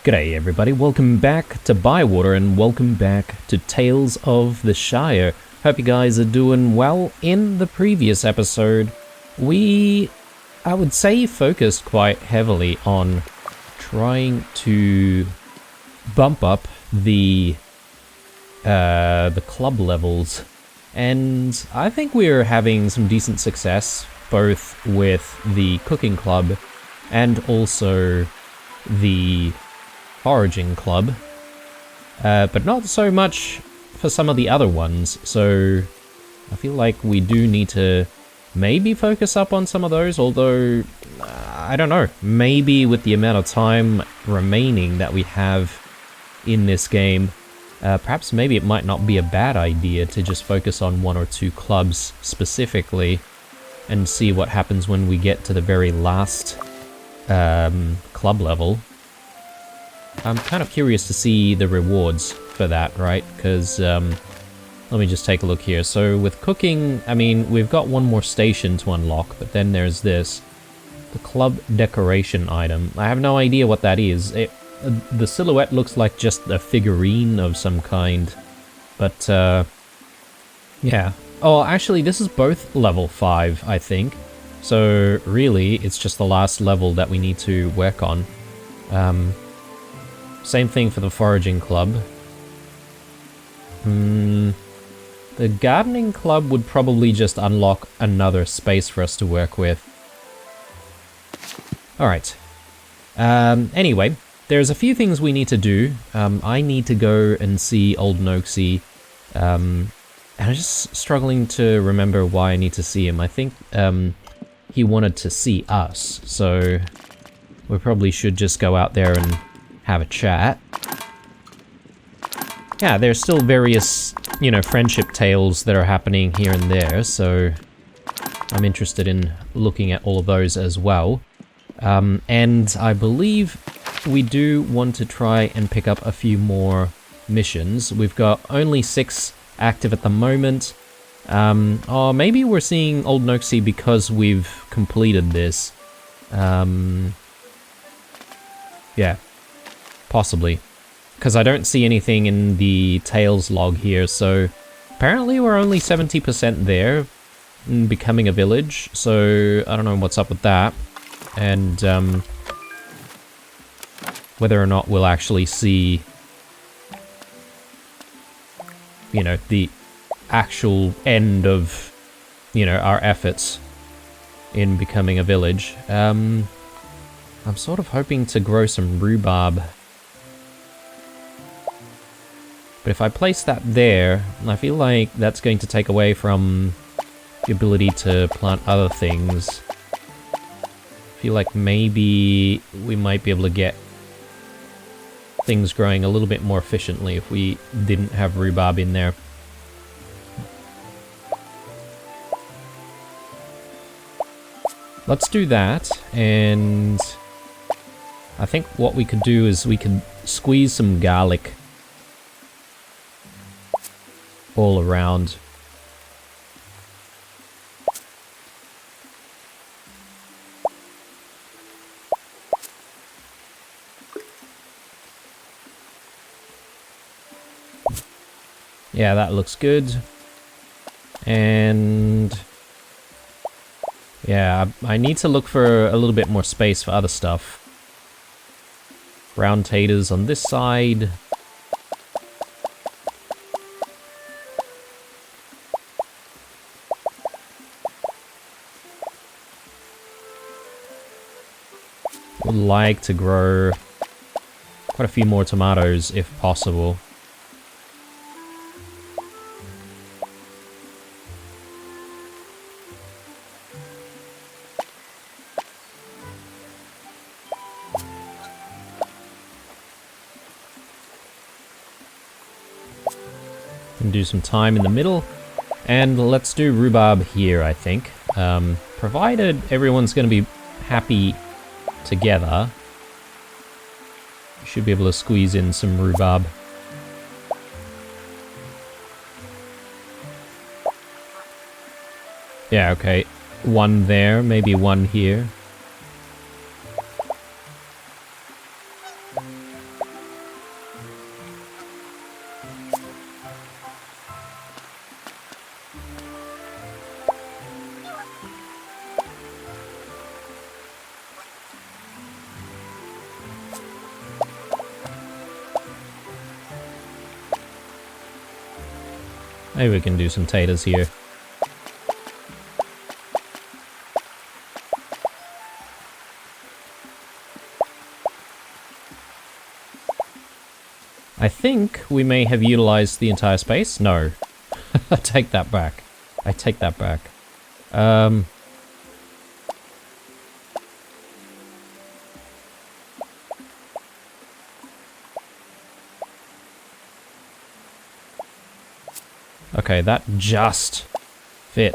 G'day everybody, welcome back to Bywater and welcome back to Tales of the Shire. Hope you guys are doing well. In the previous episode, I would say, focused quite heavily on trying to bump up the club levels. And I think we're having some decent success, both with the cooking club and also the foraging club, but not so much for some of the other ones, so I feel like we do need to maybe focus up on some of those, although, I don't know, maybe with the amount of time remaining that we have in this game, perhaps maybe it might not be a bad idea to just focus on one or two clubs specifically, and see what happens when we get to the very last club level. I'm kind of curious to see the rewards for that, right? Because, let me just take a look here. So with cooking, I mean, we've got one more station to unlock, but then there's this. The club decoration item. I have no idea what that is. The silhouette looks like just a figurine of some kind. But, yeah. Oh, actually, this is both level 5, I think. So, really, it's just the last level that we need to work on. Same thing for the foraging club. The gardening club would probably just unlock another space for us to work with. Alright. Anyway, there's a few things we need to do. I need to go and see Old Noxie. And I'm just struggling to remember why I need to see him. I think he wanted to see us, so we probably should just go out there and have a chat. Yeah, there's still various, you know, friendship tales that are happening here and there, so I'm interested in looking at all of those as well. And I believe we do want to try and pick up a few more missions. We've got only 6 active at the moment. Or maybe we're seeing Old Noxie because we've completed this. Yeah. Possibly. Because I don't see anything in the Tales log here, so apparently we're only 70% there in becoming a village, so I don't know what's up with that. And whether or not we'll actually see, you know, the actual end of, you know, our efforts in becoming a village. I'm sort of hoping to grow some rhubarb. But if I place that there, I feel like that's going to take away from the ability to plant other things. I feel like maybe we might be able to get things growing a little bit more efficiently if we didn't have rhubarb in there. Let's do that, and I think what we could do is we could squeeze some garlic all around. Yeah, that looks good. And yeah, I need to look for a little bit more space for other stuff. Round taters on this side. Would like to grow quite a few more tomatoes if possible. And do some thyme in the middle. And let's do rhubarb here, I think. Provided everyone's going to be happy together, you should be able to squeeze in some rhubarb. Yeah, okay. One there, maybe one here. Maybe we can do some taters here. I think we may have utilized the entire space. No. I take that back. I take that back. Okay, that just fit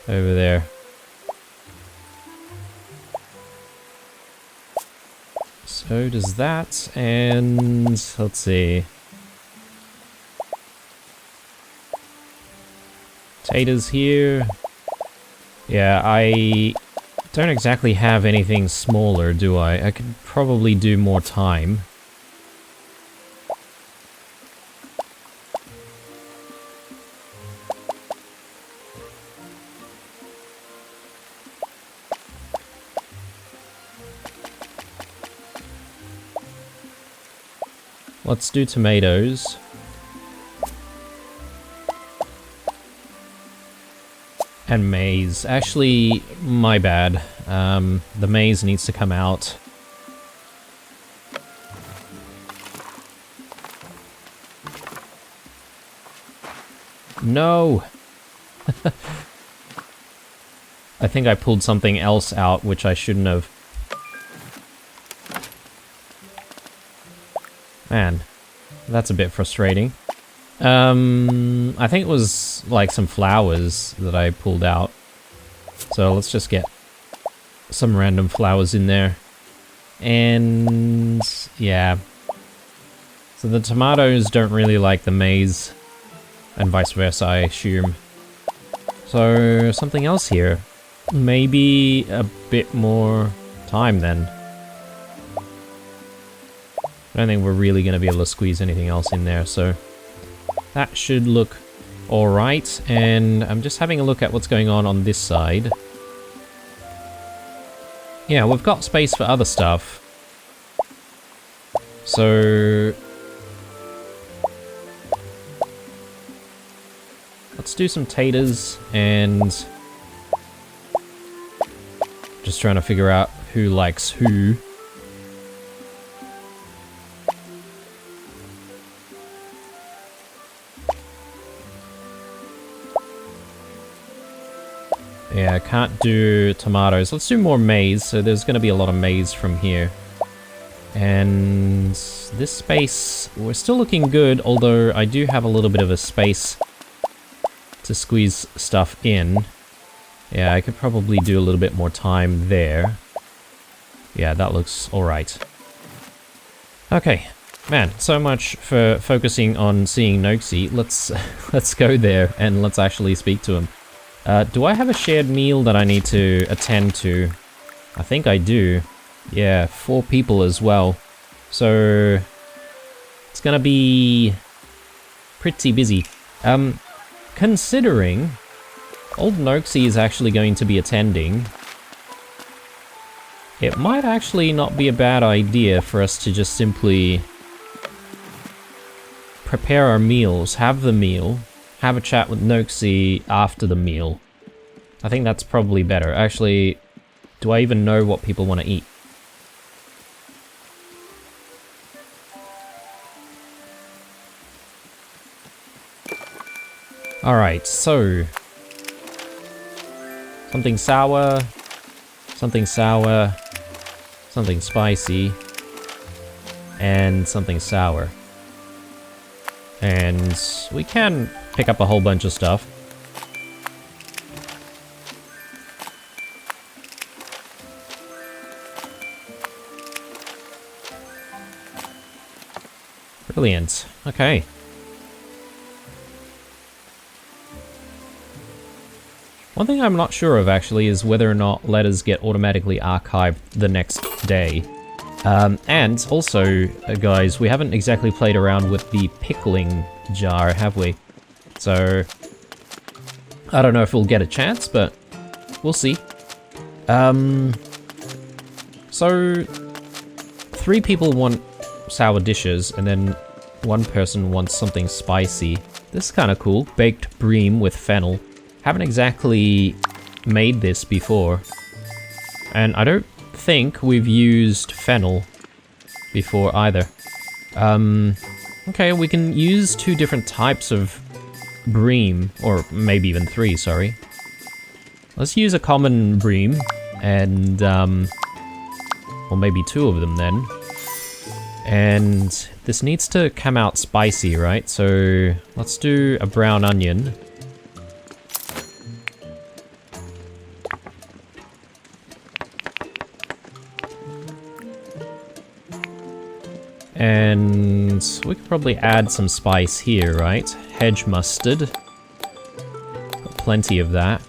over there. So does that, and let's see. Taters here. Yeah, I don't exactly have anything smaller, do I? I could probably do more time. Let's do tomatoes. And maize. Actually, my bad. The maize needs to come out. No! I think I pulled something else out, which I shouldn't have. Man, that's a bit frustrating. I think it was like some flowers that I pulled out. So let's just get some random flowers in there. And yeah. So the tomatoes don't really like the maize, and vice versa, I assume. So something else here. Maybe a bit more time then. I don't think we're really going to be able to squeeze anything else in there, so that should look alright. And I'm just having a look at what's going on this side. Yeah, we've got space for other stuff. So let's do some taters, and just trying to figure out who likes who. Yeah, I can't do tomatoes. Let's do more maize, so there's going to be a lot of maize from here. And this space, we're still looking good, although I do have a little bit of a space to squeeze stuff in. Yeah, I could probably do a little bit more time there. Yeah, that looks alright. Okay, man, so much for focusing on seeing Noxie. Let's go there and let's actually speak to him. Do I have a shared meal that I need to attend to? I think I do. Yeah, 4 people as well. So it's gonna be pretty busy. Considering old Noxie is actually going to be attending, it might actually not be a bad idea for us to just simply prepare our meals, have the meal, have a chat with Noxie after the meal. I think that's probably better. Actually, do I even know what people want to eat? Alright, so something sour, something sour, something spicy, and something sour. And we can pick up a whole bunch of stuff. Brilliant. Okay. One thing I'm not sure of actually is whether or not letters get automatically archived the next day. And also, guys, we haven't exactly played around with the pickling jar, have we? So I don't know if we'll get a chance, but we'll see. So 3 people want sour dishes, and then 1 person wants something spicy. This is kind of cool. Baked bream with fennel. Haven't exactly made this before. And I don't think we've used fennel before either. Okay, we can use 2 different types of bream, or maybe even 3, sorry. Let's use a common bream, and, or maybe 2 of them then. And this needs to come out spicy, right? So let's do a brown onion. And we could probably add some spice here, right? Hedge mustard. Got plenty of that.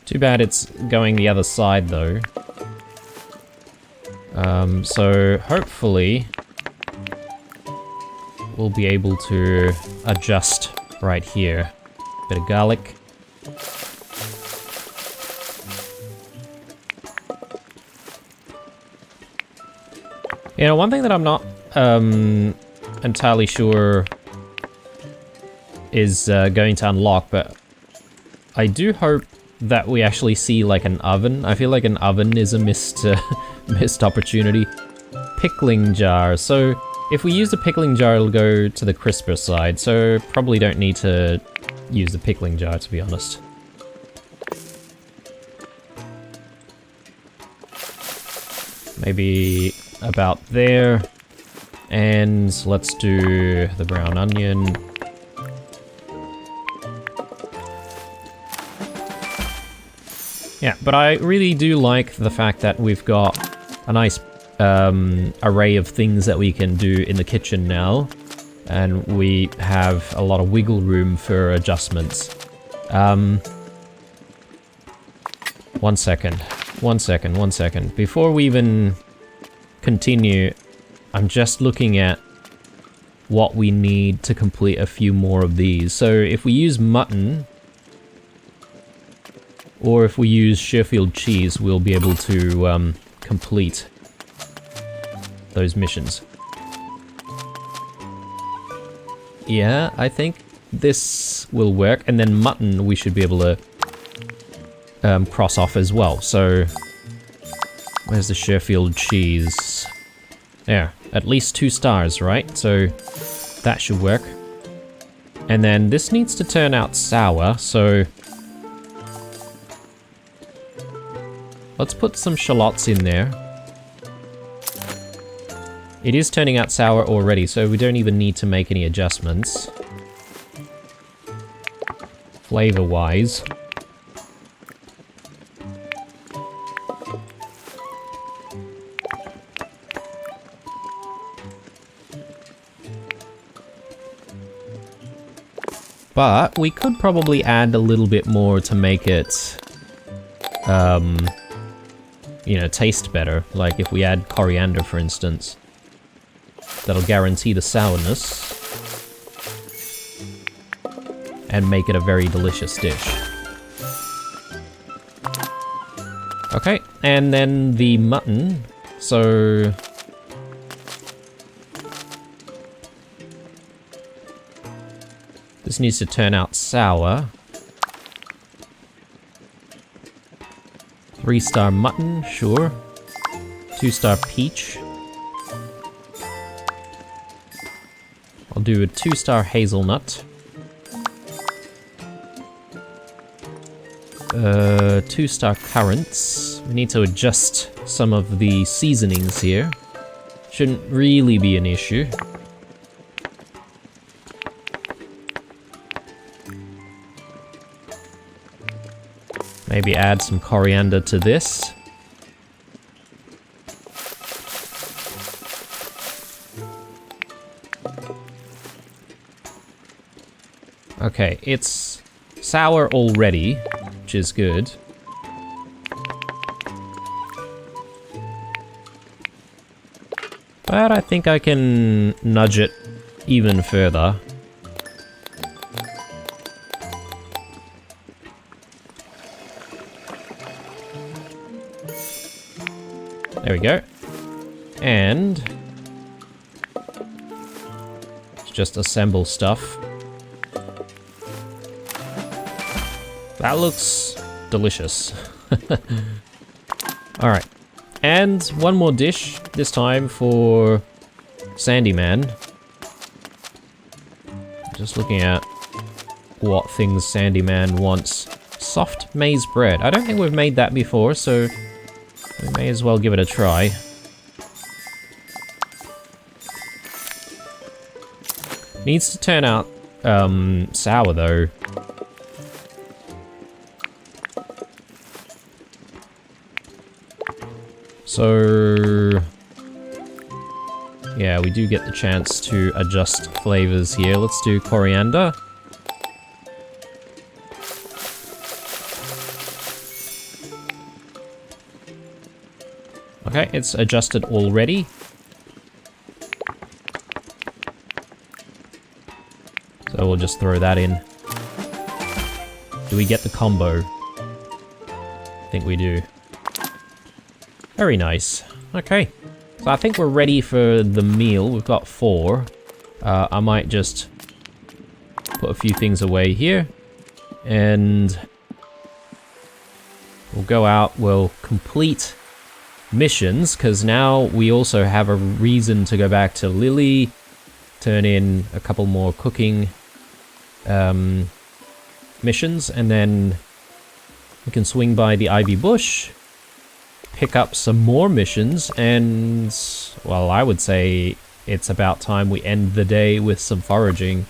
Too bad it's going the other side, though. So hopefully we'll be able to adjust right here. Bit of garlic. You know, one thing that I'm not entirely sure is going to unlock, but I do hope that we actually see like an oven. I feel like an oven is a missed opportunity. Pickling jar. So if we use the pickling jar, it'll go to the crisper side. So probably don't need to use the pickling jar, to be honest. Maybe about there. And let's do the brown onion. Yeah, but I really do like the fact that we've got a nice array of things that we can do in the kitchen now. And we have a lot of wiggle room for adjustments. One second. Before we even continue, I'm just looking at what we need to complete a few more of these. So if we use mutton, or if we use Sheffield cheese, we'll be able to complete those missions. Yeah, I think this will work, and then mutton we should be able to cross off as well. So where's the Sheffield cheese? There, at least 2 stars, right? So that should work. And then this needs to turn out sour, so let's put some shallots in there. It is turning out sour already, so we don't even need to make any adjustments. Flavor-wise. But we could probably add a little bit more to make it, you know, taste better. Like if we add coriander, for instance. That'll guarantee the sourness. And make it a very delicious dish. Okay, and then the mutton. So this needs to turn out sour. 3-star mutton, sure. 2-star peach. I'll do a 2-star hazelnut. 2-star currants. We need to adjust some of the seasonings here. Shouldn't really be an issue. Maybe add some coriander to this. Okay, it's sour already, which is good. But I think I can nudge it even further. There we go. And let's just assemble stuff. That looks delicious. Alright. And one more dish, this time for Sandy Man. Just looking at what things Sandy Man wants. Soft maize bread. I don't think we've made that before, so we may as well give it a try. Needs to turn out sour though. So yeah, we do get the chance to adjust flavors here. Let's do coriander. Okay, it's adjusted already. So we'll just throw that in. Do we get the combo? I think we do. Very nice. Okay. So I think we're ready for the meal. We've got 4. I might just put a few things away here. And we'll go out, we'll complete missions, because now we also have a reason to go back to Lily, turn in a couple more cooking missions, and then we can swing by the Ivy Bush, pick up some more missions, and, well, I would say it's about time we end the day with some foraging.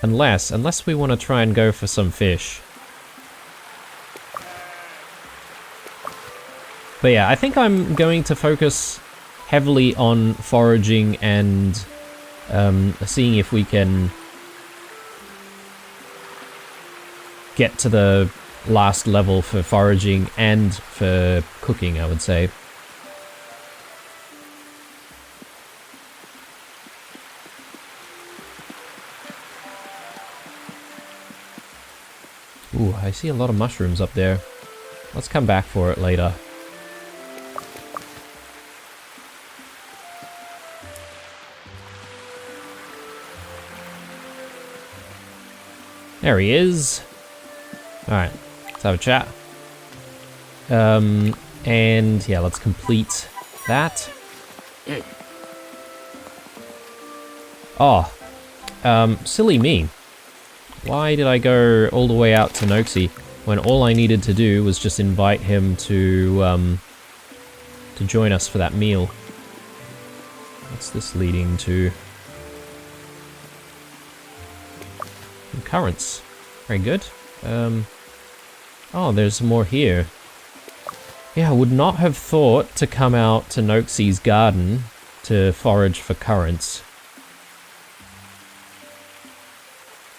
Unless we want to try and go for some fish. But yeah, I think I'm going to focus heavily on foraging and seeing if we can get to the last level for foraging and for cooking, I would say. Ooh, I see a lot of mushrooms up there. Let's come back for it later. There he is. Alright, let's have a chat. And yeah, let's complete that. Oh, silly me. Why did I go all the way out to Noxie when all I needed to do was just invite him to join us for that meal? What's this leading to? Currants. Very good. Oh, there's more here. Yeah, I would not have thought to come out to Noxie's garden to forage for currants.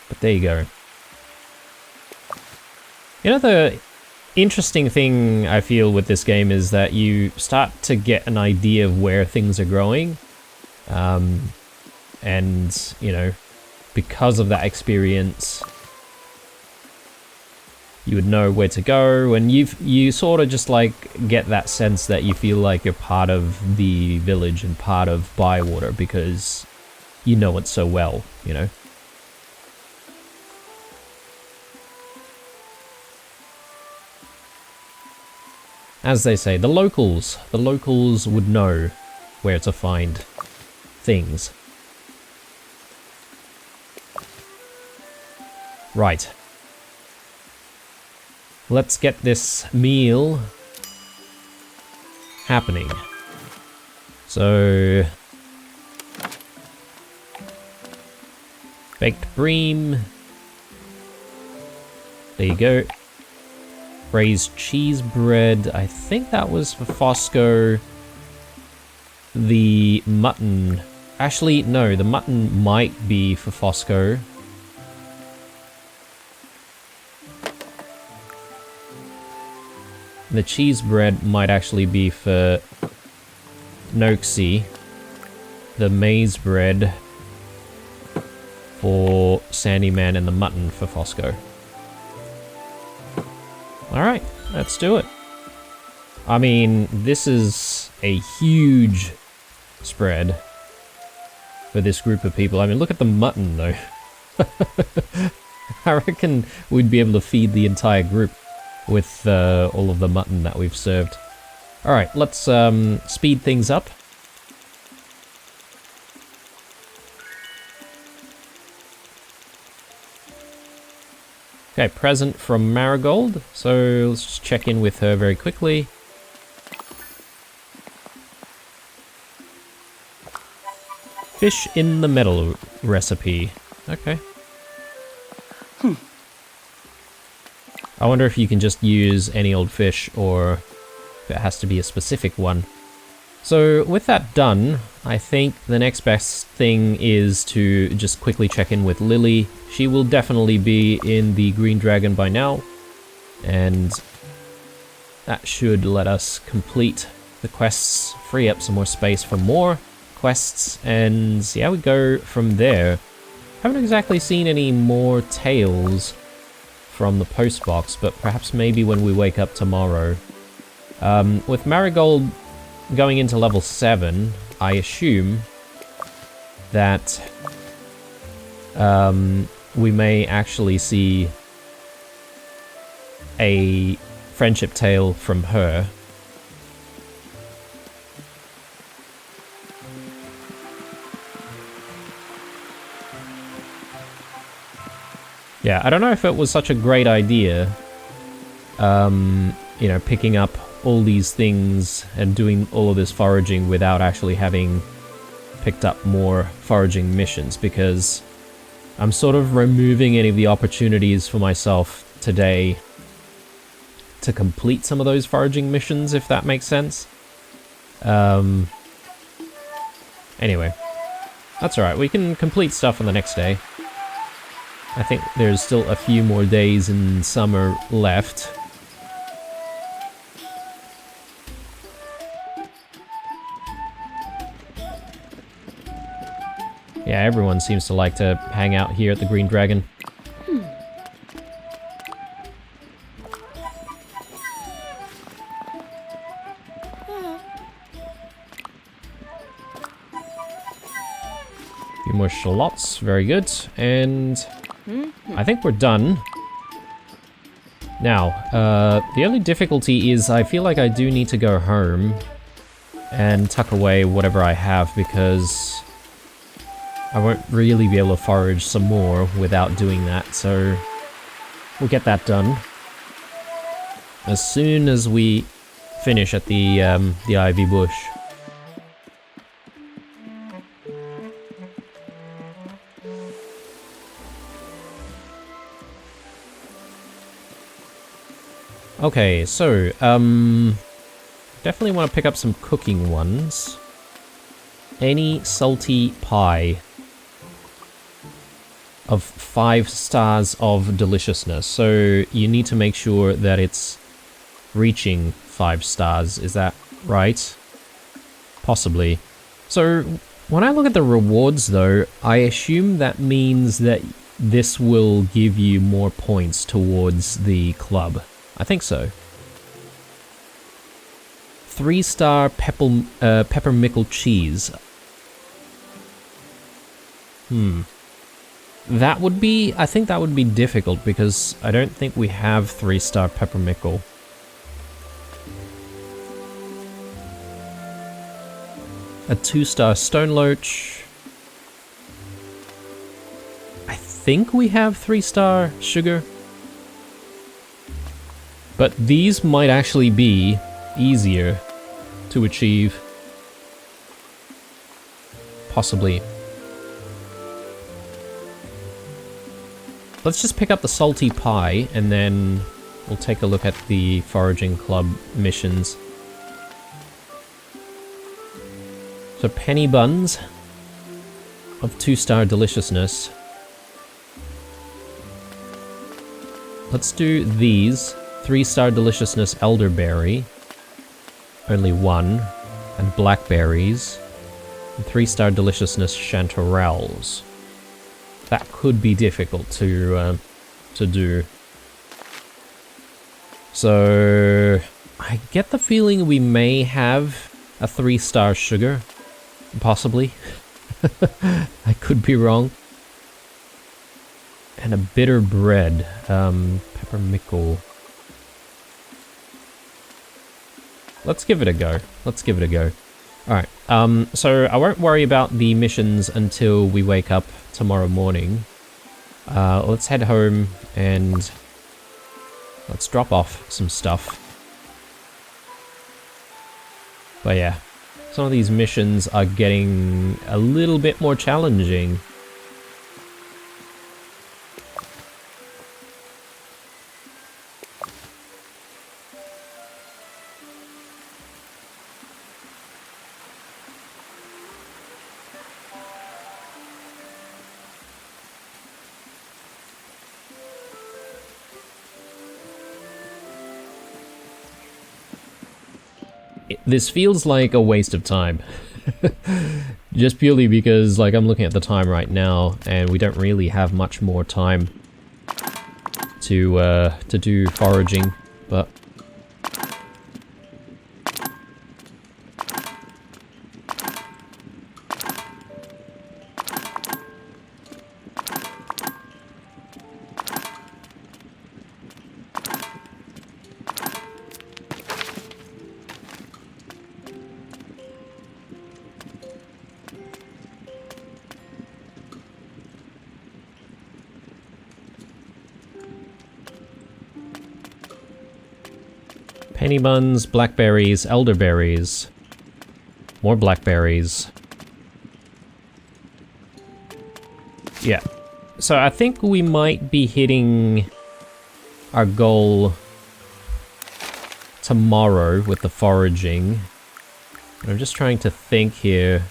But there you go. You know, the interesting thing I feel with this game is that you start to get an idea of where things are growing. And, you know, because of that experience, you would know where to go, and you sort of just like get that sense that you feel like you're part of the village and part of Bywater because you know it so well, you know. As they say, the locals would know where to find things. Right. Let's get this meal happening. So, baked bream. There you go. Braised cheese bread. I think that was for Fosco. The mutton. Actually, no, the mutton might be for Fosco. The cheese bread might actually be for Noxie. The maize bread for Sandyman and the mutton for Fosco. Alright, let's do it. I mean, this is a huge spread for this group of people. I mean, look at the mutton, though. I reckon we'd be able to feed the entire group with all of the mutton that we've served. Alright, let's speed things up. Okay, present from Marigold. So let's just check in with her very quickly. Fish in the metal recipe. Okay. I wonder if you can just use any old fish or if it has to be a specific one. So with that done, I think the next best thing is to just quickly check in with Lily. She will definitely be in the Green Dragon by now, and that should let us complete the quests, free up some more space for more quests, and see how we go from there. Haven't exactly seen any more tales from the post box, but perhaps maybe when we wake up tomorrow. With Marigold going into level 7, I assume that we may actually see a friendship tale from her. Yeah, I don't know if it was such a great idea, you know, picking up all these things and doing all of this foraging without actually having picked up more foraging missions, because I'm sort of removing any of the opportunities for myself today to complete some of those foraging missions, if that makes sense. Anyway, that's alright, we can complete stuff on the next day. I think there's still a few more days in summer left. Yeah, everyone seems to like to hang out here at the Green Dragon. Few more shallots, very good. And I think we're done. Now, the only difficulty is I feel like I do need to go home and tuck away whatever I have, because I won't really be able to forage some more without doing that, so we'll get that done as soon as we finish at the ivy bush. Okay, so, definitely want to pick up some cooking ones. Any salty pie of 5 stars of deliciousness. So you need to make sure that it's reaching 5 stars. Is that right? Possibly. So when I look at the rewards though, I assume that means that this will give you more points towards the club. I think so. 3-star peppermickle cheese. That would be, I think that would be difficult, because I don't think we have 3-star peppermickle. A 2-star stone loach. I think we have 3-star sugar. But these might actually be easier to achieve. Possibly. Let's just pick up the salty pie, and then we'll take a look at the foraging club missions. So penny buns of 2-star deliciousness. Let's do these. 3-star deliciousness elderberry. Only 1. And blackberries. And 3-star deliciousness chanterelles. That could be difficult to do. So I get the feeling we may have a 3-star sugar. Possibly. I could be wrong. And a bitter bread. Peppermickle. Let's give it a go. Let's give it a go. Alright, so I won't worry about the missions until we wake up tomorrow morning. Let's head home and let's drop off some stuff. But yeah, some of these missions are getting a little bit more challenging. This feels like a waste of time. Just purely because, like, I'm looking at the time right now, and we don't really have much more time to do foraging, but... penny buns, blackberries, elderberries. More blackberries. Yeah. So I think we might be hitting our goal tomorrow with the foraging. I'm just trying to think here.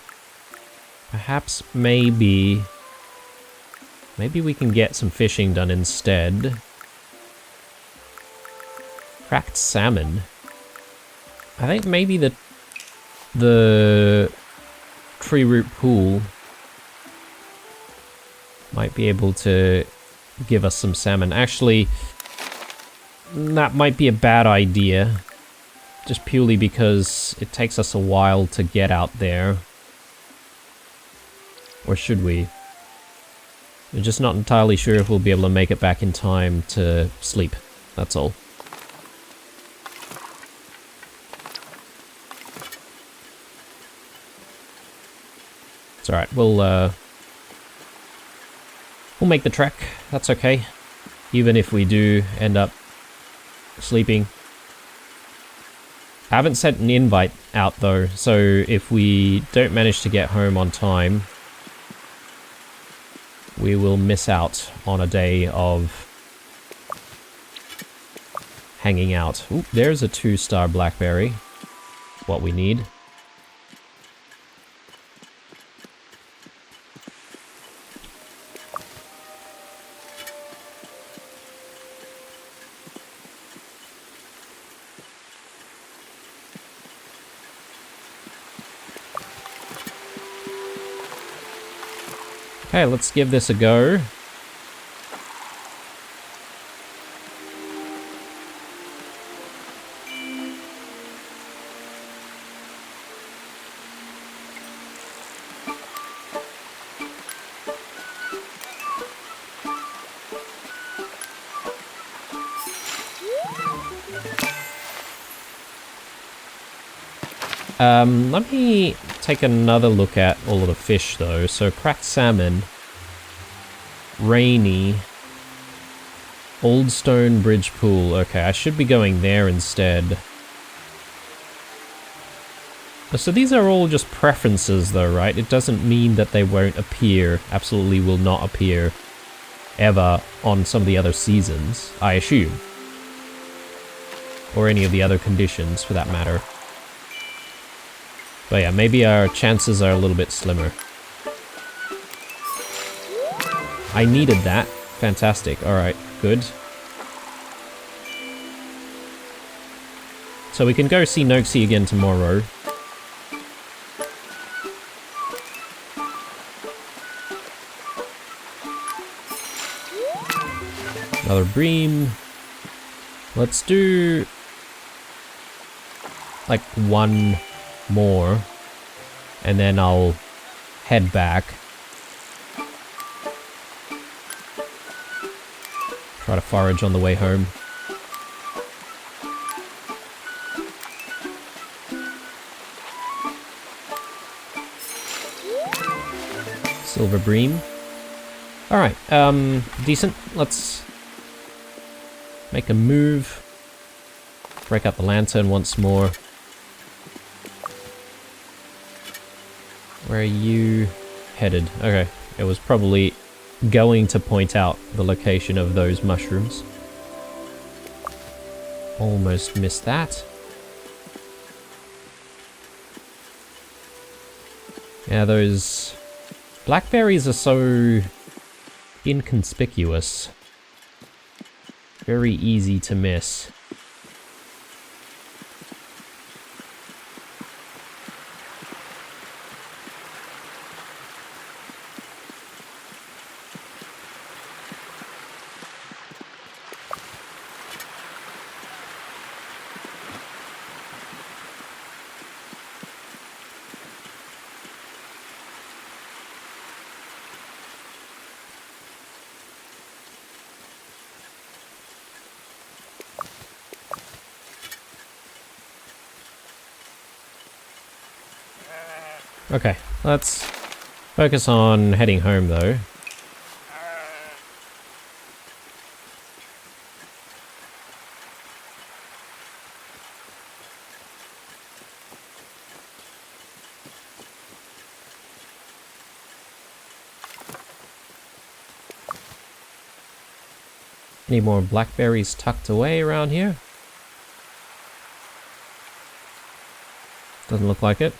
Perhaps maybe we can get some fishing done instead. Cracked salmon. I think maybe the tree root pool might be able to give us some salmon. Actually, that might be a bad idea. Just purely because it takes us a while to get out there. Or should we? We're just not entirely sure if we'll be able to make it back in time to sleep. That's all. It's alright, we'll make the trek. That's okay. Even if we do end up sleeping. I haven't sent an invite out though, so if we don't manage to get home on time, we will miss out on a day of hanging out. Ooh, there's a 2-star blackberry. What we need. Okay, let's give this a go. Let me take another look at all of the fish though. So cracked salmon, rainy, old stone bridge pool. Okay, I should be going there instead. So these are all just preferences though, right? It doesn't mean that they won't appear, absolutely will not appear ever on some of the other seasons, I assume. Or any of the other conditions for that matter. But yeah, maybe our chances are a little bit slimmer. I needed that. Fantastic. Alright, good. So we can go see Noxie again tomorrow. Another bream. Let's do like one more, and then I'll head back. Try to forage on the way home. Silver bream. Alright, decent. Let's make a move. Break out the lantern once more. Where are you headed? Okay, it was probably going to point out the location of those mushrooms. Almost missed that. Yeah, those blackberries are so inconspicuous. Very easy to miss. Okay, let's focus on heading home though. Any more blackberries tucked away around here? Doesn't look like it.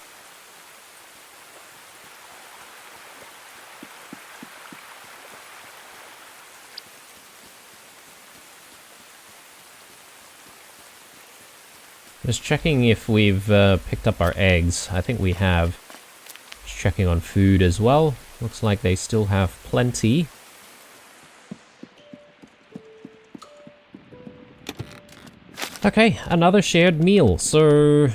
Just checking if we've picked up our eggs. I think we have. Just checking on food as well. Looks like they still have plenty. Okay, another shared meal. So,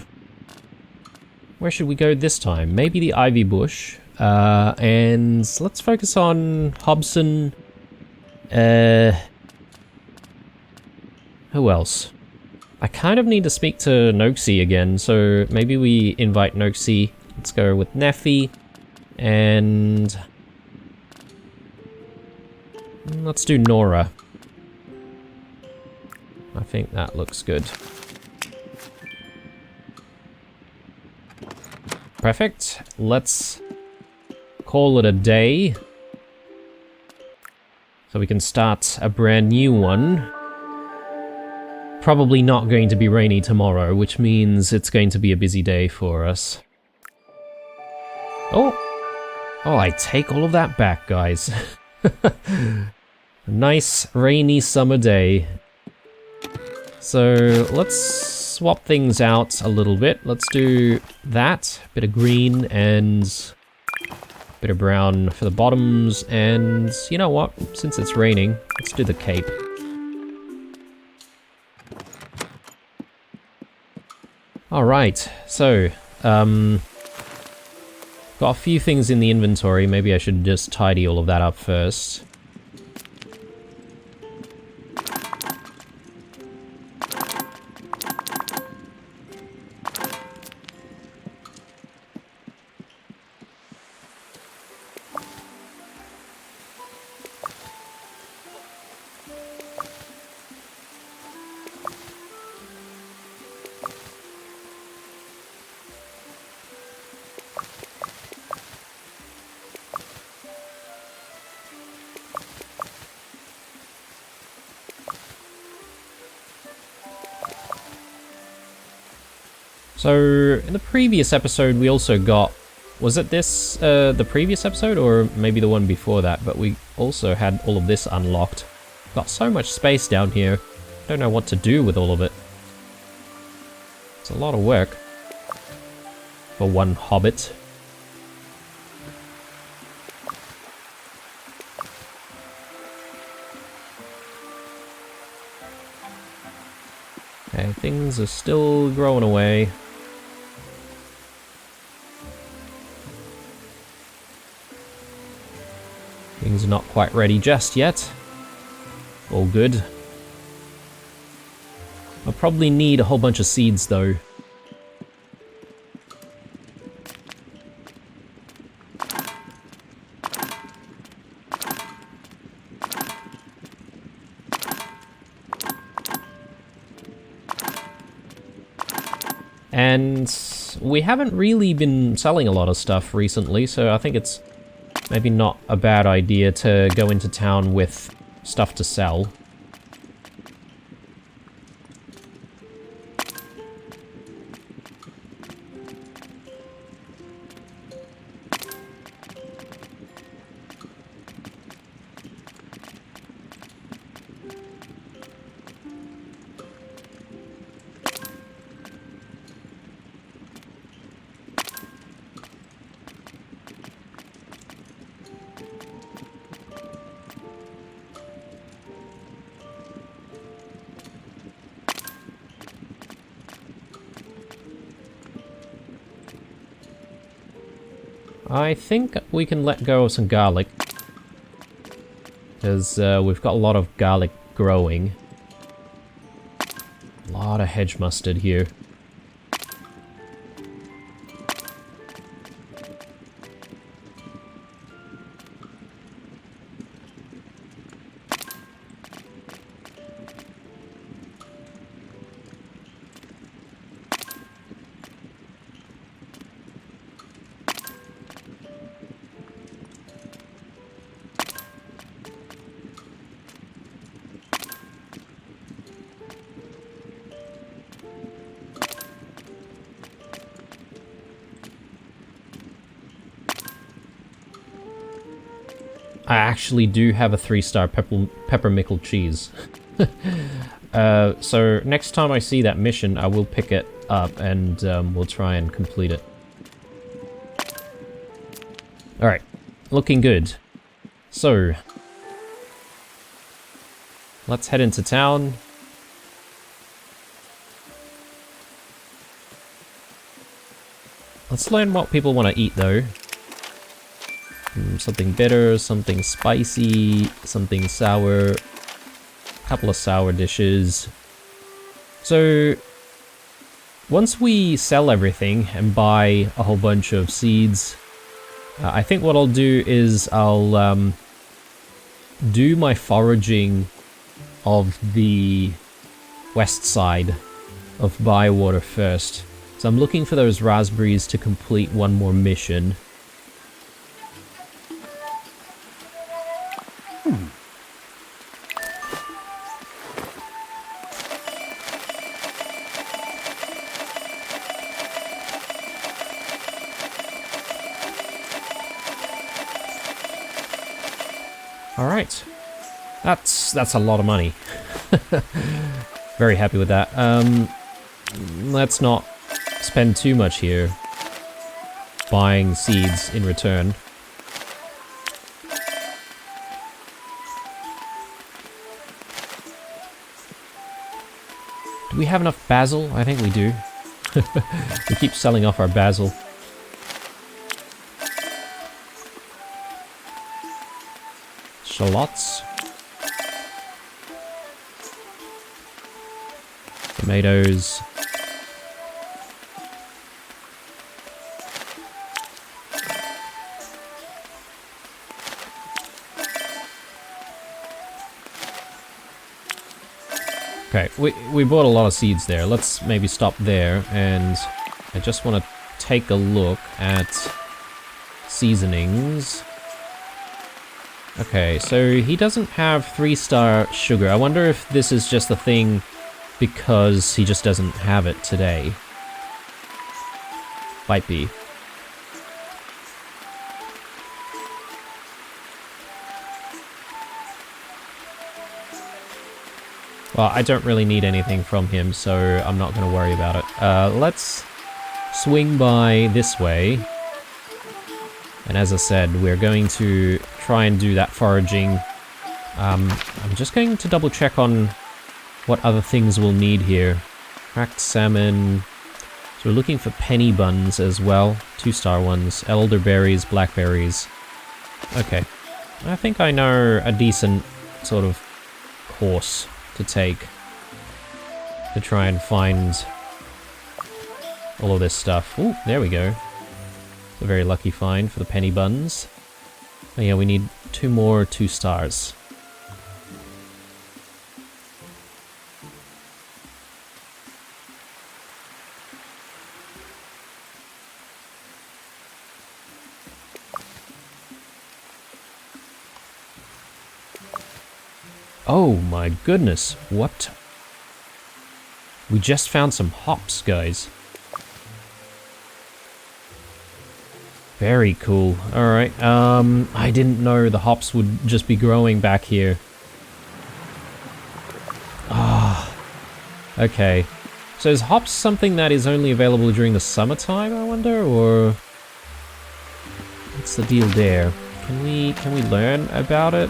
where should we go this time? Maybe the ivy bush. And let's focus on Hobson. Who else? I kind of need to speak to Noxie again, so maybe we invite Noxie. Let's go with Neffy. And let's do Nora. I think that looks good. Perfect. Let's call it a day. So we can start a brand new one. Probably not going to be rainy tomorrow, which means it's going to be a busy day for us. Oh! Oh, I take all of that back, guys. A nice, rainy summer day. So, let's swap things out a little bit. Let's do that. Bit of green and bit of brown for the bottoms. And you know what? Since it's raining, let's do the cape. Alright, so, got a few things in the inventory. Maybe I should just tidy all of that up first. So, in the previous episode we also got... Was it this, the previous episode, or maybe the one before that? But we also had all of this unlocked. Got so much space down here. Don't know what to do with all of it. It's a lot of work. For one hobbit. Okay, things are still growing away. Things are not quite ready just yet. All good. I'll probably need a whole bunch of seeds though. And we haven't really been selling a lot of stuff recently, so I think it's maybe not a bad idea to go into town with stuff to sell. I think we can let go of some garlic, because we've got a lot of garlic growing. A lot of hedge mustard here. I actually do have a 3-star peppermickle cheese. So next time I see that mission, I will pick it up and we'll try and complete it. Alright, looking good. So, let's head into town. Let's learn what people want to eat though. Something bitter, something spicy, something sour, a couple of sour dishes. So, once we sell everything and buy a whole bunch of seeds, I think what I'll do is I'll do my foraging of the west side of Bywater first. So I'm looking for those raspberries to complete one more mission. Alright, that's a lot of money. Very happy with that. Let's not spend too much here buying seeds in return. Do we have enough basil? I think we do. We keep selling off our basil. Shallots. Tomatoes. Okay, we bought a lot of seeds there. Let's maybe stop there, and I just want to take a look at seasonings. Okay, so he doesn't have 3-star sugar. I wonder if this is just a thing because he just doesn't have it today. Might be. Well, I don't really need anything from him, so I'm not going to worry about it. Let's swing by this way. And as I said, we're going to try and do that foraging. I'm just going to double check on what other things we'll need here. Cracked salmon. So we're looking for penny buns as well. 2-star ones. Elderberries, blackberries. Okay. I think I know a decent sort of course to take to try and find all of this stuff. Ooh, there we go. It's a very lucky find for the penny buns. Oh yeah, we need 2 more 2 stars. Oh my goodness, what? We just found some hops, guys. Very cool. Alright, I didn't know the hops would just be growing back here. Ah, okay. So is hops something that is only available during the summertime, I wonder, or what's the deal there? Can we learn about it?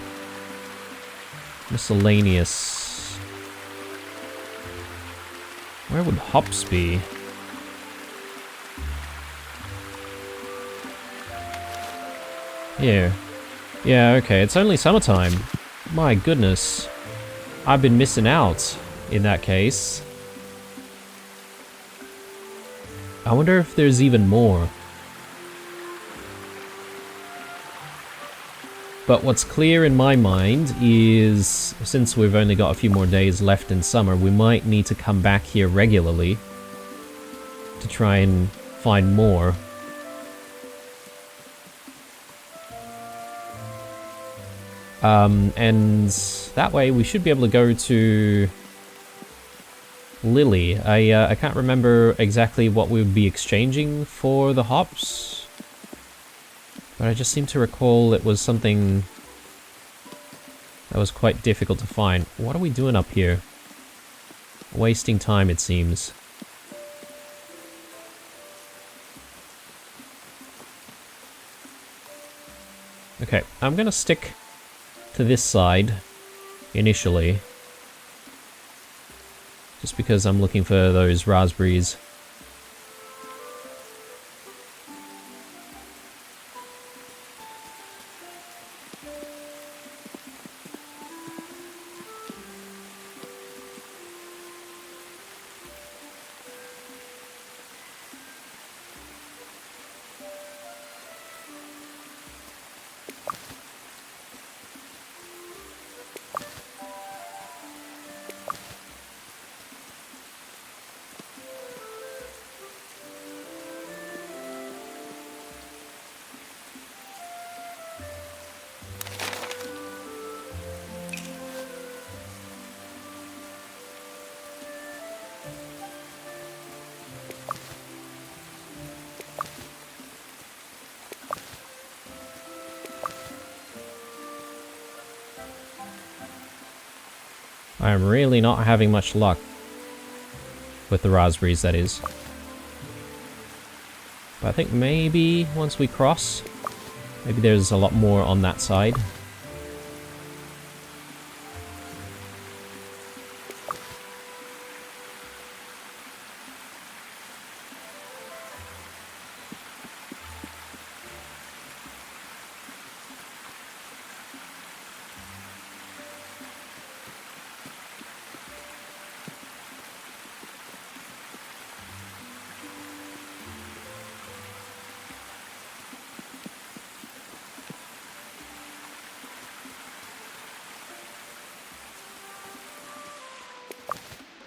Miscellaneous. Where would hops be? Yeah. Yeah, okay, it's only summertime. My goodness. I've been missing out in that case. I wonder if there's even more. But what's clear in my mind is, since we've only got a few more days left in summer, we might need to come back here regularly to try and find more. And that way we should be able to go to Lily. I can't remember exactly what we would be exchanging for the hops, but I just seem to recall it was something that was quite difficult to find. What are we doing up here? Wasting time, it seems. Okay, I'm gonna stick to this side initially, just because I'm looking for those raspberries. I'm really not having much luck with the raspberries, that is. But I think maybe once we cross, maybe there's a lot more on that side.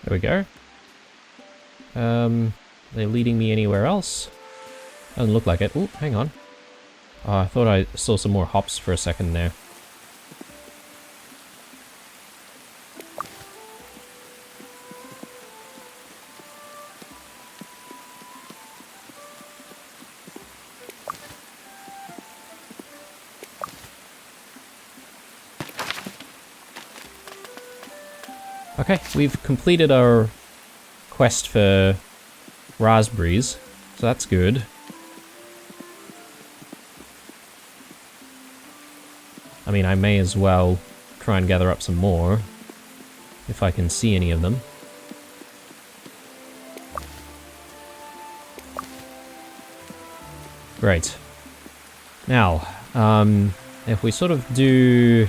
There we go. They're leading me anywhere else? Doesn't look like it. Ooh, hang on. Oh, I thought I saw some more hops for a second there. Okay, we've completed our quest for raspberries, so that's good. I mean, I may as well try and gather up some more, if I can see any of them. Great. Now, if we sort of do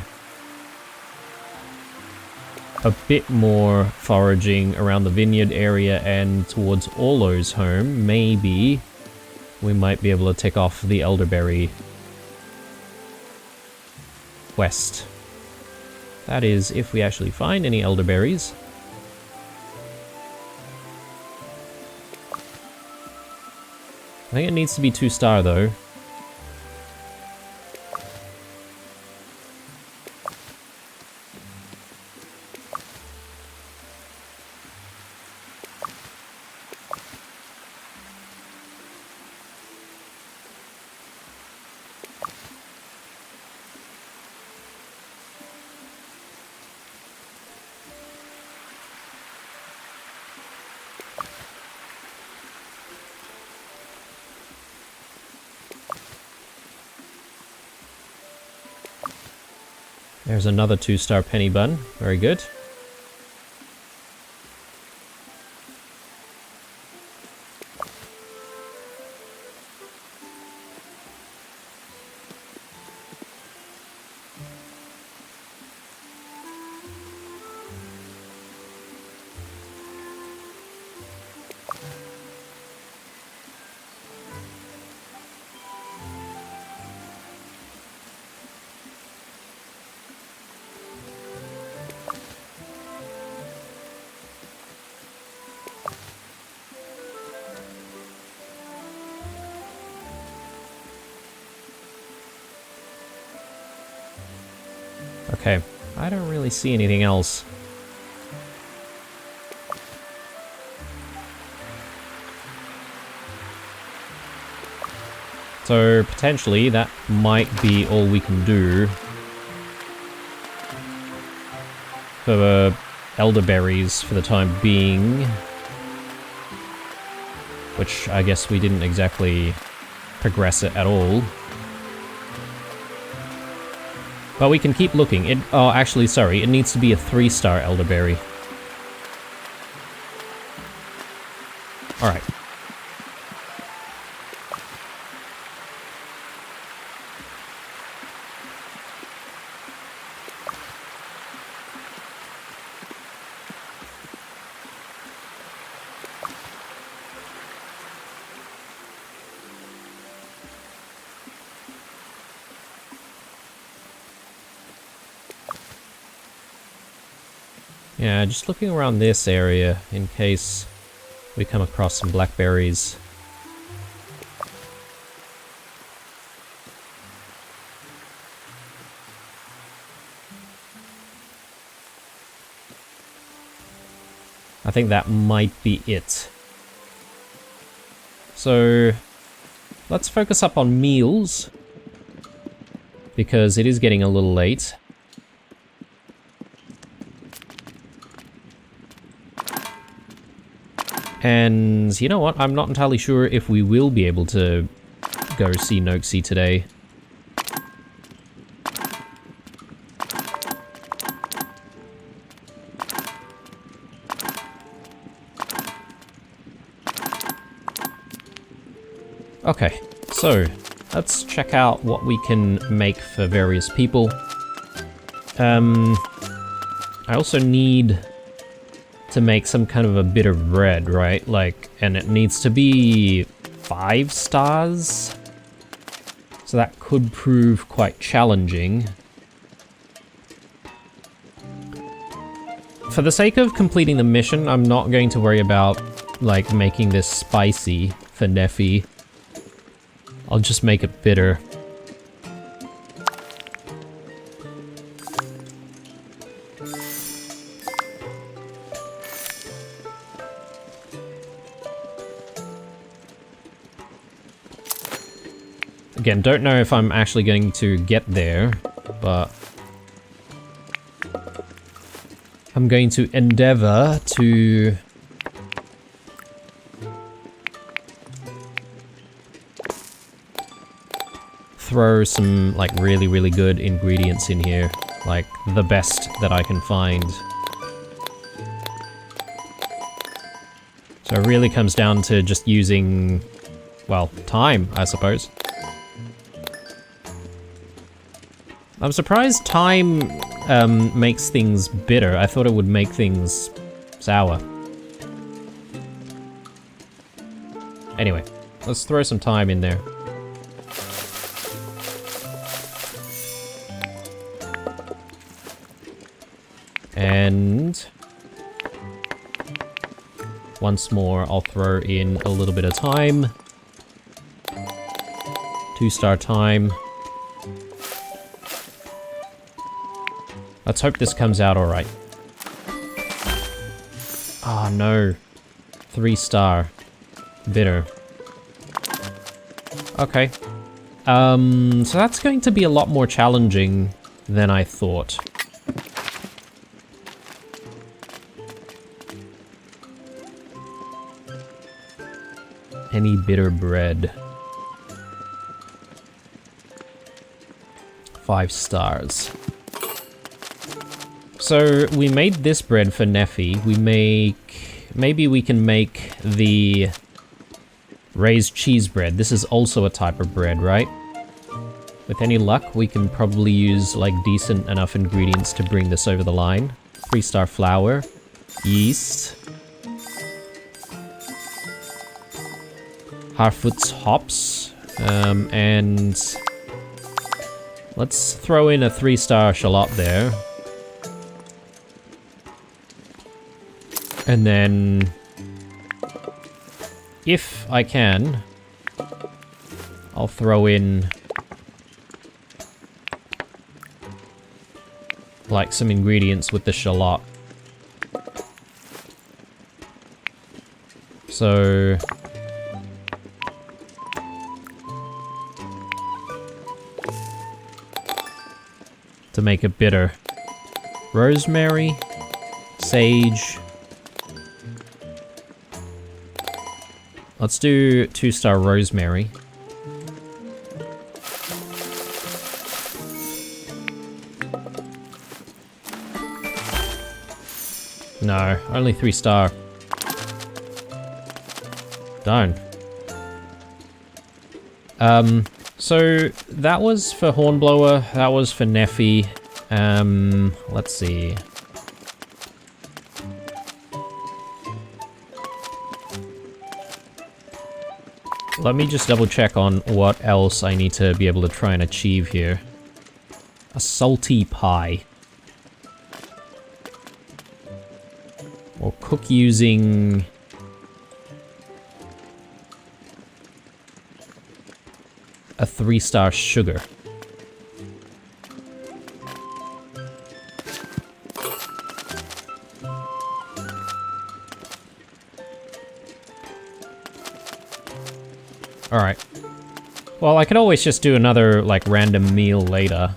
a bit more foraging around the vineyard area and towards Orlo's home, maybe we might be able to tick off the elderberry quest. That is, if we actually find any elderberries. I think it needs to be 2-star though. There's another 2-star penny bun. Very good. Okay, I don't really see anything else. So potentially that might be all we can do for the elderberries for the time being. Which I guess we didn't exactly progress it at all. But we can keep looking. Oh, actually, sorry. It needs to be a 3-star elderberry. Alright. Yeah, just looking around this area in case we come across some blackberries. I think that might be it. So let's focus up on meals, because it is getting a little late. And you know what? I'm not entirely sure if we will be able to go see Noxie today. Okay, so let's check out what we can make for various people. I also need to make some kind of a bit of bread, right? Like, and it needs to be 5 stars. So that could prove quite challenging. For the sake of completing the mission, I'm not going to worry about, like, making this spicy for Neffy. I'll just make it bitter. Again, don't know if I'm actually going to get there, but I'm going to endeavor to throw some, like, really, really good ingredients in here. Like, the best that I can find. So it really comes down to just using, well, time, I suppose. I'm surprised thyme makes things bitter. I thought it would make things sour. Anyway, let's throw some thyme in there. And once more, I'll throw in a little bit of thyme. 2-star thyme. Let's hope this comes out alright. Ah, no. 3-star. Bitter. Okay. So that's going to be a lot more challenging than I thought. Any bitter bread. 5 stars. So we made this bread for Neffy. Maybe we can make the raised cheese bread. This is also a type of bread, right? With any luck, we can probably use like decent enough ingredients to bring this over the line. 3-star flour, yeast, Harfoot's hops, and let's throw in a 3-star shallot there. And then, if I can, I'll throw in like some ingredients with the shallot. So to make it bitter, rosemary, sage. Let's do 2-star rosemary. No, only 3-star. Darn. So that was for Hornblower, that was for Neffy. Let's see. Let me just double check on what else I need to be able to try and achieve here. A salty pie. Or cook using a 3-star sugar. Alright. Well, I could always just do another, like, random meal later.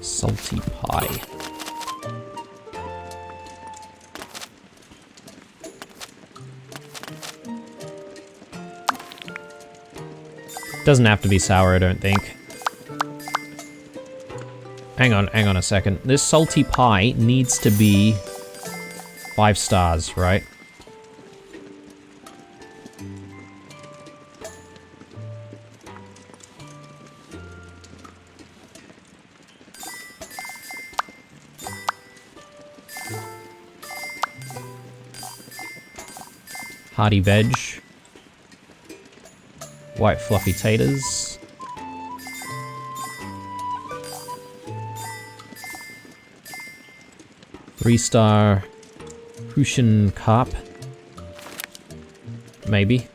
Salty pie. Doesn't have to be sour, I don't think. Hang on a second. This salty pie needs to be 5 stars, right? Hearty veg. White fluffy taters. Three-star Hushin carp. Maybe.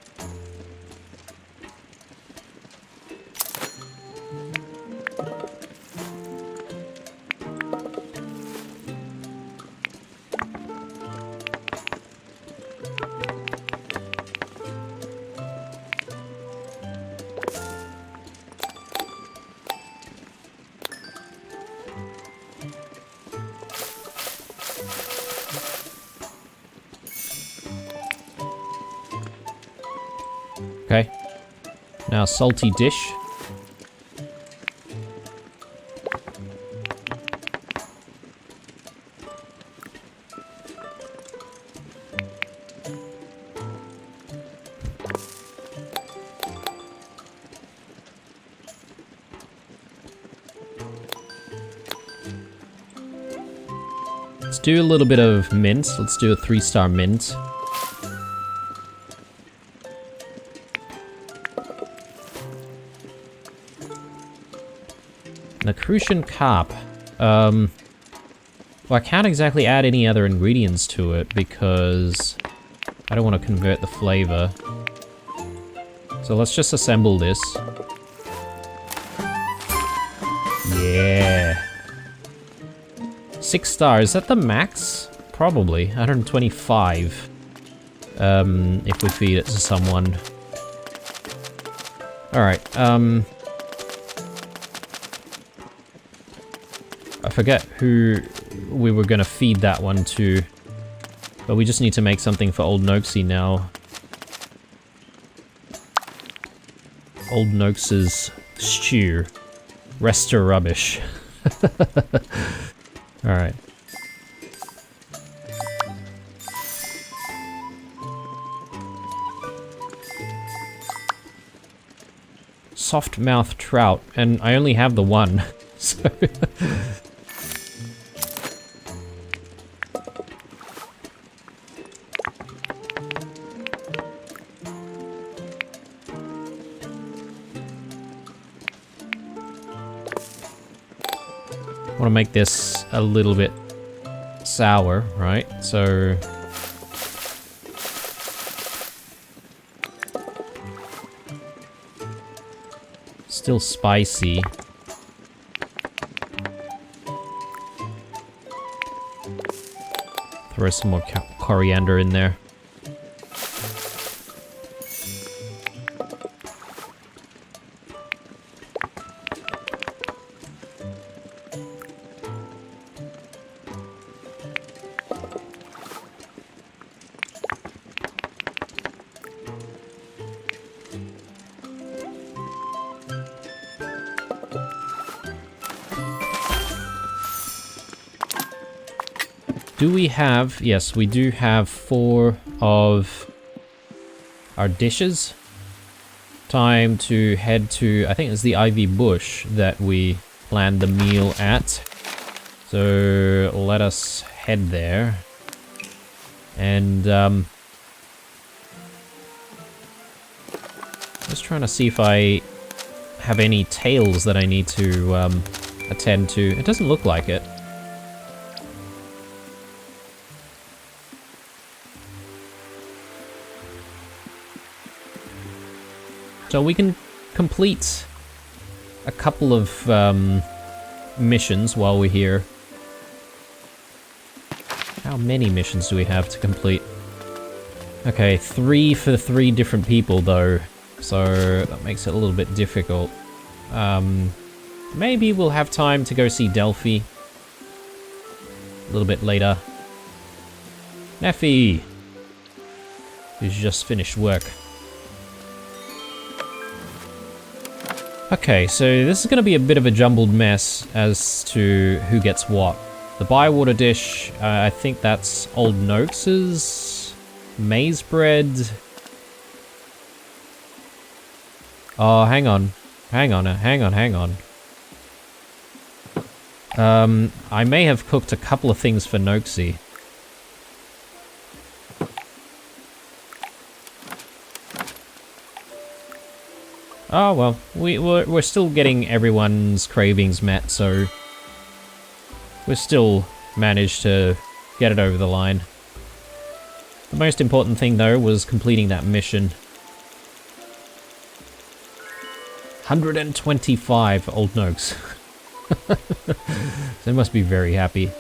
Okay. Now salty dish. Let's do a little bit of mint. Let's do a 3-star mint. An Crucian carp. Well, I can't exactly add any other ingredients to it because I don't want to convert the flavor. So let's just assemble this. Yeah. 6 stars. Is that the max? Probably. 125. If we feed it to someone. Alright, I forget who we were gonna feed that one to. But we just need to make something for Old Noxie now. Old Nox's stew. Rester rubbish. Alright. Soft mouth trout, and I only have the one, so... I want to make this a little bit sour, right? So... Still spicy. Throw some more coriander in there. Do we have... Yes, we do have 4 of our dishes. Time to head to... I think it's the Ivy Bush that we planned the meal at. So let us head there. And just trying to see if I have any tails that I need to attend to. It doesn't look like it. So we can complete a couple of missions while we're here. How many missions do we have to complete? Okay, 3 for 3 different people though, so that makes it a little bit difficult. Maybe we'll have time to go see Delphi a little bit later. Neffy, who's just finished work. Okay, so this is going to be a bit of a jumbled mess as to who gets what. The Bywater dish, I think that's Old Nox's. Maize bread. Oh, hang on. Hang on. I may have cooked a couple of things for Noxie. Oh well, we're still getting everyone's cravings met, so we still managed to get it over the line. The most important thing though was completing that mission. 125 Old Nox. They must be very happy.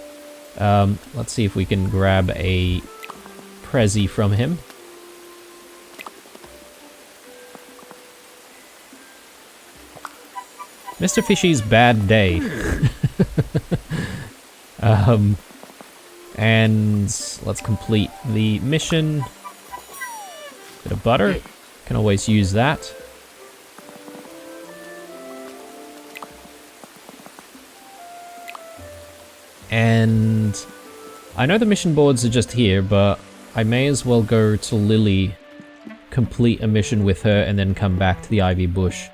Let's see if we can grab a Prezi from him. Mr. Fishy's bad day. And let's complete the mission. Bit of butter. Can always use that. And I know the mission boards are just here, but I may as well go to Lily, complete a mission with her, and then come back to the Ivy Bush.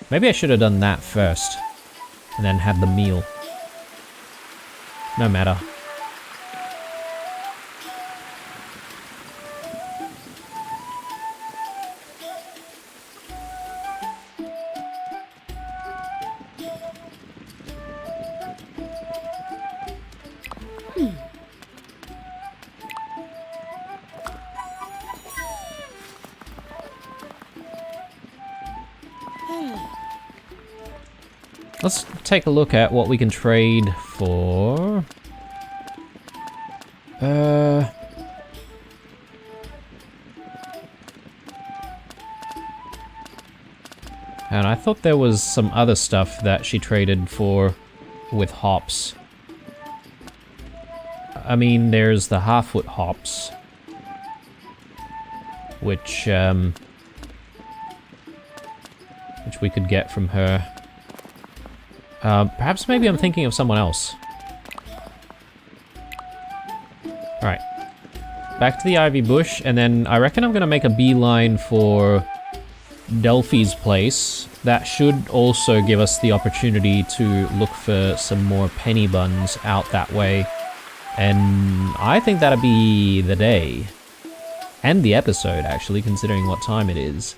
Maybe I should have done that first, and then had the meal. No matter. Let's take a look at what we can trade for. And I thought there was some other stuff that she traded for with hops. I mean, there's the half-foot hops, which we could get from her. Perhaps maybe I'm thinking of someone else. Alright. Back to the ivy bush, and then I reckon I'm gonna make a beeline for Delphi's place. That should also give us the opportunity to look for some more penny buns out that way. And I think that'll be the day. And the episode, actually, considering what time it is.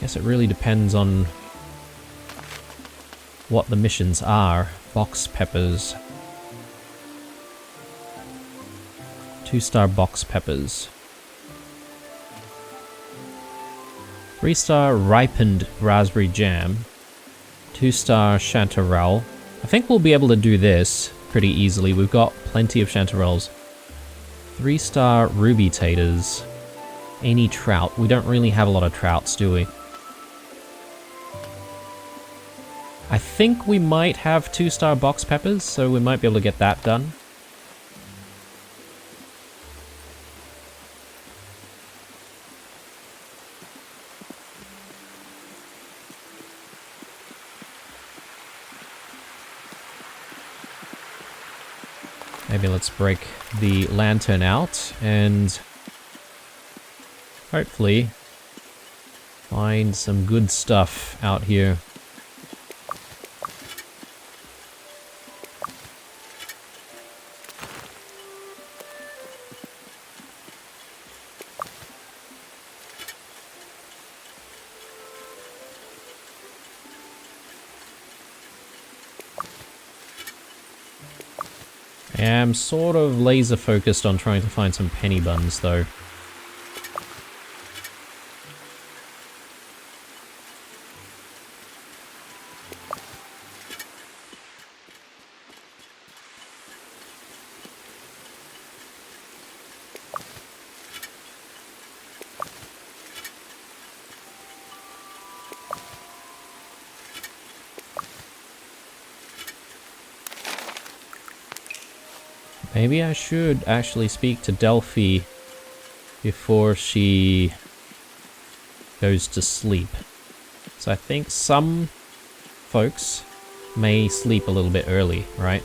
Guess it really depends on what the missions are. Box peppers. 2-star box peppers. 3-star ripened raspberry jam. 2-star chanterelle. I think we'll be able to do this pretty easily. We've got plenty of chanterelles. 3-star ruby taters. Any trout. We don't really have a lot of trouts, do we? I think we might have 2-star box peppers, so we might be able to get that done. Maybe let's break the lantern out and hopefully find some good stuff out here. I'm sort of laser focused on trying to find some penny buns though. Maybe I should actually speak to Delphi before she goes to sleep. So I think some folks may sleep a little bit early, right?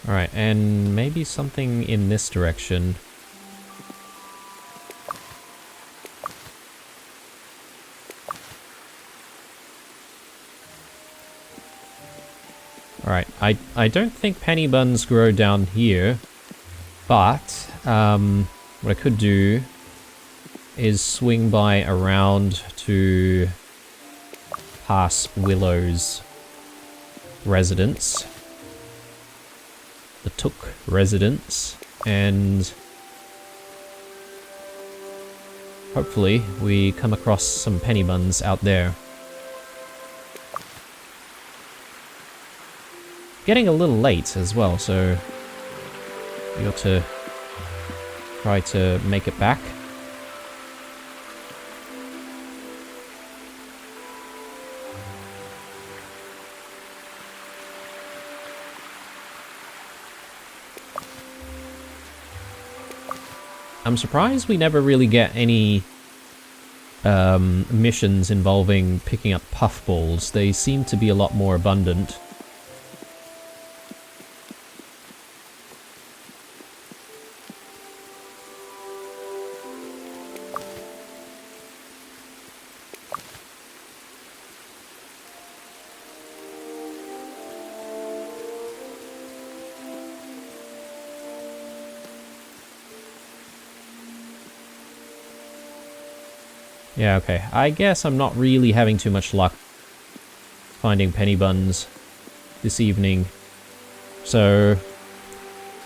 Alright, and maybe something in this direction. Alright, I don't think penny buns grow down here, but what I could do is swing by around to past Willow's residence. The Took residence, and hopefully we come across some penny buns out there. Getting a little late as well, so we got to try to make it back. I'm surprised we never really get any missions involving picking up puffballs. They seem to be a lot more abundant. Yeah, okay. I guess I'm not really having too much luck finding penny buns this evening. So,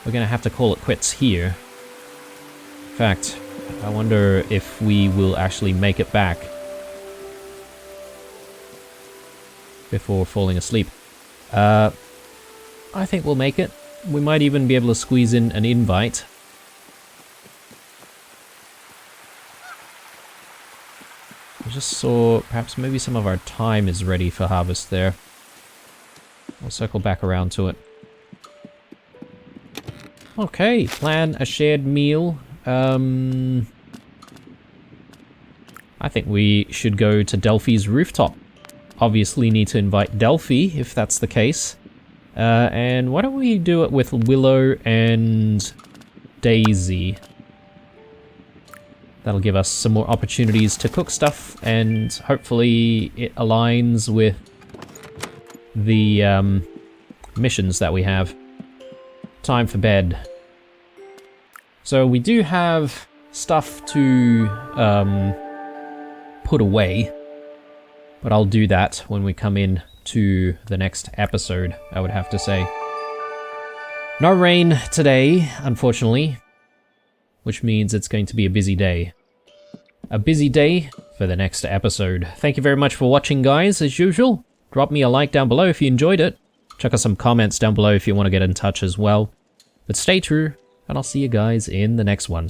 we're gonna have to call it quits here. In fact, I wonder if we will actually make it back before falling asleep. I think we'll make it. We might even be able to squeeze in an invite. I just saw perhaps maybe some of our thyme is ready for harvest there. We'll circle back around to it. Okay, plan a shared meal. I think we should go to Delphi's rooftop. Obviously need to invite Delphi, if that's the case. And why don't we do it with Willow and Daisy? That'll give us some more opportunities to cook stuff, and hopefully it aligns with the missions that we have. Time for bed. So we do have stuff to put away, but I'll do that when we come in to the next episode, I would have to say. No rain today, unfortunately, which means it's going to be a busy day. A busy day for the next episode. Thank you very much for watching, guys, as usual. Drop me a like down below if you enjoyed it. Check out some comments down below if you want to get in touch as well. But stay true, and I'll see you guys in the next one.